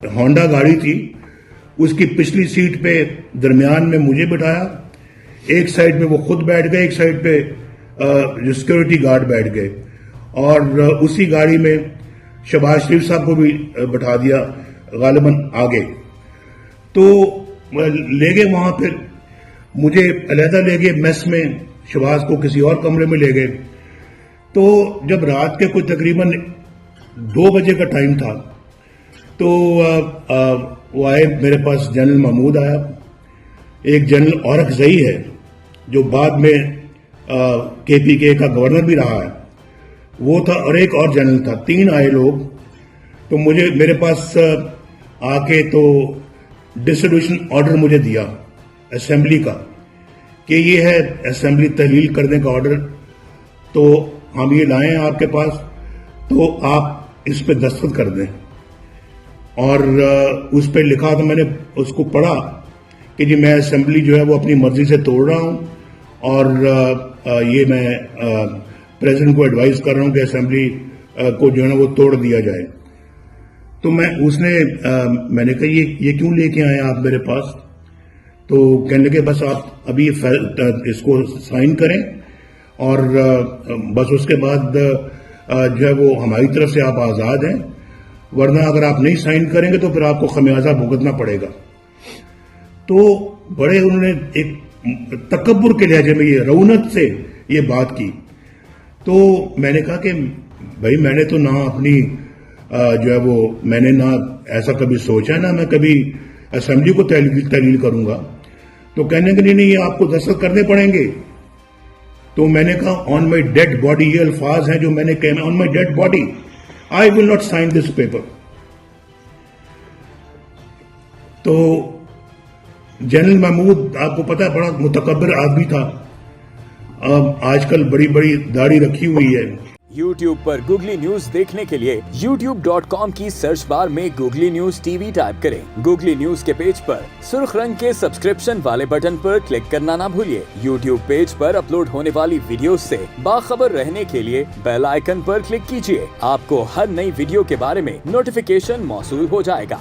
Honda گاڑی تھی، اس کی پچھلی سیٹ پہ درمیان میں مجھے بٹھایا، ایک سائڈ میں وہ خود بیٹھ گئے، ایک سائڈ پہ جو سیکورٹی گارڈ بیٹھ گئے، اور اسی گاڑی میں شہباز شریف صاحب کو بھی بٹھا دیا غالباً آگے. تو لے گئے وہاں، پھر مجھے علیحدہ لے گئے میس میں، شہباز کو کسی اور کمرے میں لے گئے. تو جب رات کے کوئی تقریباً 2 بجے کا ٹائم تھا تو وہ آئے میرے پاس، جنرل محمود آیا، ایک جنرل اورکزئی ہے جو بعد میں KPK کا گورنر بھی رہا ہے، وہ تھا، اور ایک اور جنرل تھا. 3 آئے لوگ. تو میرے پاس آ کے تو ڈسولوشن آرڈر مجھے دیا اسمبلی کا کہ یہ ہے اسمبلی تحلیل کرنے کا آرڈر، تو ہم یہ لائیں آپ کے پاس، تو آپ اس پہ دستخط کر دیں. اور اس پہ لکھا تھا، میں نے اس کو پڑھا کہ جی میں اسمبلی جو ہے وہ اپنی مرضی سے توڑ رہا ہوں، اور یہ میں پریزیڈنٹ کو ایڈوائز کر رہا ہوں کہ اسمبلی کو جو ہے نا وہ توڑ دیا جائے. تو اس نے نے کہا یہ کیوں لے کے آئے آپ میرے پاس؟ تو کہنے لگے بس آپ ابھی اس کو سائن کریں، اور بس اس کے بعد جو ہے وہ ہماری طرف سے آپ آزاد ہیں، ورنہ اگر آپ نہیں سائن کریں گے تو پھر آپ کو خمیازہ بھگتنا پڑے گا. تو بڑے انہوں نے ایک تکبر کے لہجے میں، یہ رونق سے یہ بات کی. تو میں نے کہا کہ بھائی میں نے تو نہ اپنی جو ہے وہ میں نے نہ ایسا کبھی سوچا، نہ میں کبھی اسمبلی کو تحلیل کروں گا. تو کہنے کہ نہیں یہ آپ کو دستخط کرنے پڑیں گے. تو میں نے کہا آن مائی ڈیڈ باڈی، یہ الفاظ ہیں جو میں نے کہے، on my dead body I will not sign this paper. تو جنرل محمود آپ کو پتا ہے بڑا متکبر آدمی تھا، آج کل بڑی بڑی داڑھی رکھی ہوئی ہے. YouTube پر گوگلی نیوز دیکھنے کے لیے youtube.com کی سرچ بار میں گوگلی نیوز TV ٹائپ کریں. گوگلی نیوز کے پیج پر سرخ رنگ کے سبسکرپشن والے بٹن پر کلک کرنا نہ بھولیے. YouTube پیج پر اپلوڈ ہونے والی ویڈیوز سے باخبر رہنے کے لیے بیل آئیکن پر کلک کیجیے. آپ کو ہر نئی ویڈیو کے بارے میں نوٹیفیکیشن موصول ہو جائے گا.